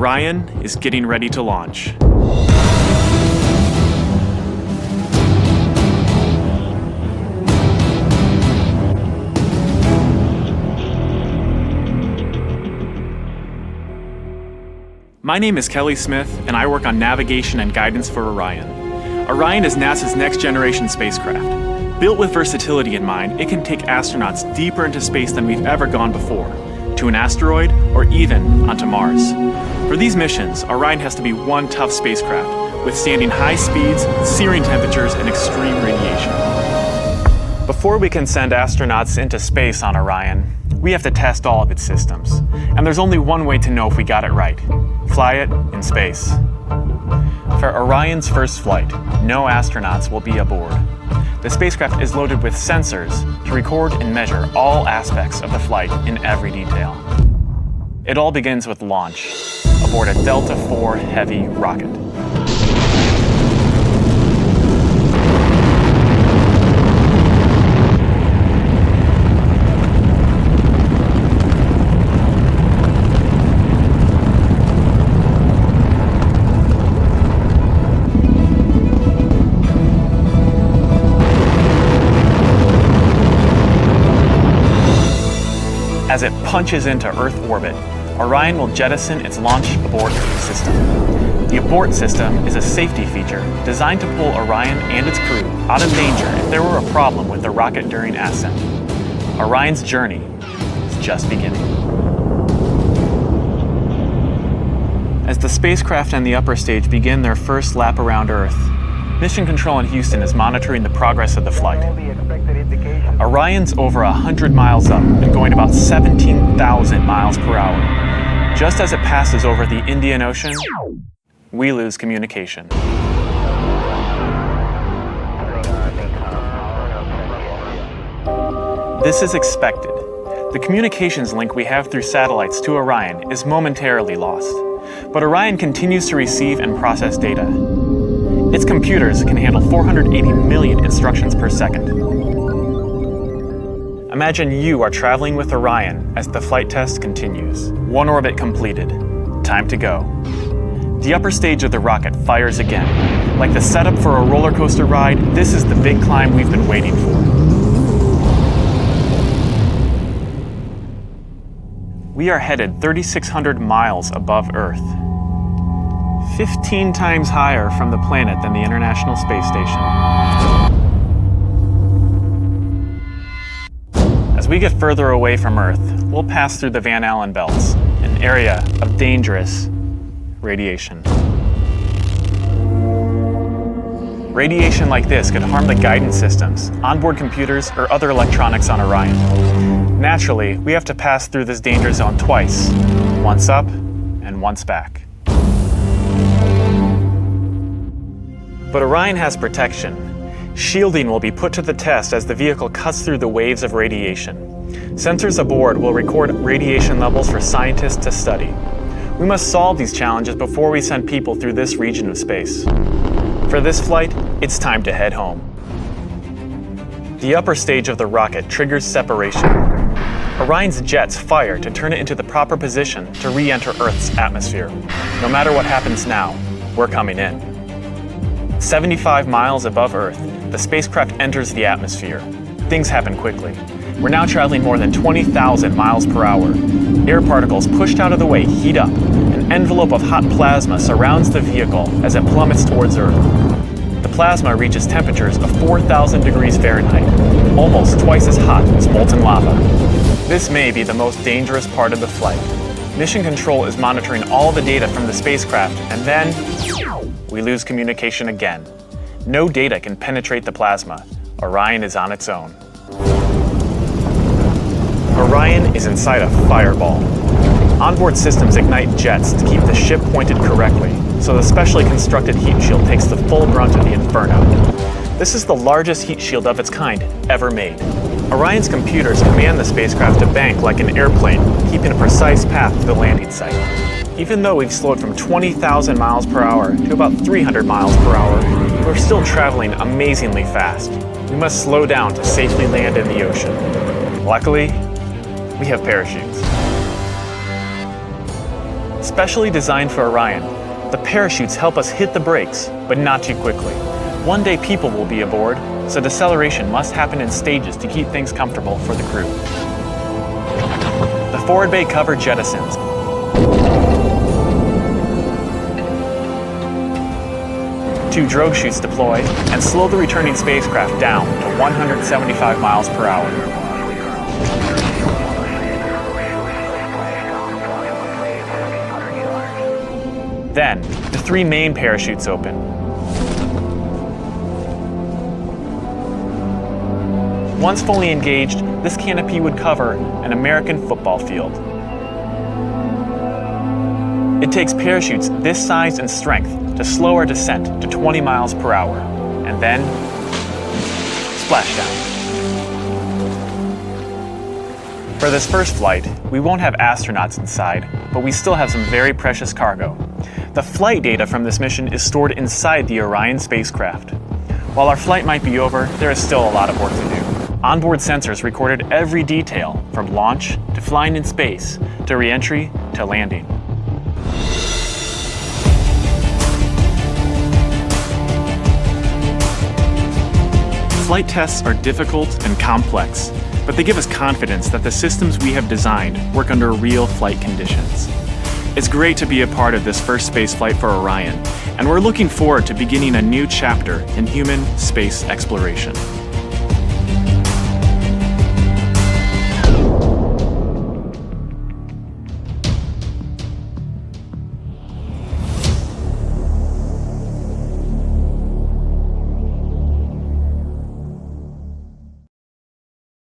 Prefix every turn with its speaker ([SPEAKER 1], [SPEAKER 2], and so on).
[SPEAKER 1] Orion is getting ready to launch. My name is Kelly Smith, and I work on navigation and guidance for Orion. Orion is NASA's next-generation spacecraft. Built with versatility in mind, it can take astronauts deeper into space than we've ever gone before, to an asteroid or even onto Mars. For these missions, Orion has to be one tough spacecraft, withstanding high speeds, searing temperatures, and extreme radiation. Before we can send astronauts into space on Orion, we have to test all of its systems. And there's only one way to know if we got it right: fly it in space. For Orion's first flight, no astronauts will be aboard. The spacecraft is loaded with sensors to record and measure all aspects of the flight in every detail. It all begins with launch aboard a Delta IV Heavy rocket. As it punches into Earth orbit, Orion will jettison its launch abort system. The abort system is a safety feature designed to pull Orion and its crew out of danger if there were a problem with the rocket during ascent. Orion's journey is just beginning. As the spacecraft and the upper stage begin their first lap around Earth, Mission Control in Houston is monitoring the progress of the flight. Orion's over 100 miles up and going about 17,000 miles per hour. Just as it passes over the Indian Ocean, we lose communication. This is expected. The communications link we have through satellites to Orion is momentarily lost, but Orion continues to receive and process data. Its computers can handle 480 million instructions per second. Imagine you are traveling with Orion as the flight test continues. One orbit completed. Time to go. The upper stage of the rocket fires again. Like the setup for a roller coaster ride, this is the big climb we've been waiting for. We are headed 3,600 miles above Earth. 15 times higher from the planet than the International Space Station. As we get further away from Earth, we'll pass through the Van Allen belts, an area of dangerous radiation. Radiation like this could harm the guidance systems, onboard computers, or other electronics on Orion. Naturally, we have to pass through this danger zone twice, once up and once back. But Orion has protection. Shielding will be put to the test as the vehicle cuts through the waves of radiation. Sensors aboard will record radiation levels for scientists to study. We must solve these challenges before we send people through this region of space. For this flight, it's time to head home. The upper stage of the rocket triggers separation. Orion's jets fire to turn it into the proper position to re-enter Earth's atmosphere. No matter what happens now, we're coming in. 75 miles above Earth, the spacecraft enters the atmosphere. Things happen quickly. We're now traveling more than 20,000 miles per hour. Air particles pushed out of the way heat up. An envelope of hot plasma surrounds the vehicle as it plummets towards Earth. The plasma reaches temperatures of 4,000 degrees Fahrenheit, almost twice as hot as molten lava. This may be the most dangerous part of the flight. Mission Control is monitoring all the data from the spacecraft, and then we lose communication again. No data can penetrate the plasma. Orion is on its own. Orion is inside a fireball. Onboard systems ignite jets to keep the ship pointed correctly, so the specially constructed heat shield takes the full brunt of the inferno. This is the largest heat shield of its kind ever made. Orion's computers command the spacecraft to bank like an airplane, keeping a precise path to the landing site. Even though we've slowed from 20,000 miles per hour to about 300 miles per hour, we're still traveling amazingly fast. We must slow down to safely land in the ocean. Luckily, we have parachutes. Specially designed for Orion, the parachutes help us hit the brakes, but not too quickly. One day people will be aboard, so deceleration must happen in stages to keep things comfortable for the crew. The forward bay cover jettisons. Two drogue chutes deploy and slow the returning spacecraft down to 175 miles per hour. Then, the three main parachutes open. Once fully engaged, this canopy would cover an American football field. It takes parachutes this size and strength to slow our descent to 20 miles per hour, and then splashdown. For this first flight, we won't have astronauts inside, but we still have some very precious cargo. The flight data from this mission is stored inside the Orion spacecraft. While our flight might be over, there is still a lot of work to do. Onboard sensors recorded every detail, from launch to flying in space, to re-entry to landing. Flight tests are difficult and complex, but they give us confidence that the systems we have designed work under real flight conditions. It's great to be a part of this first spaceflight for Orion, and we're looking forward to beginning a new chapter in human space exploration.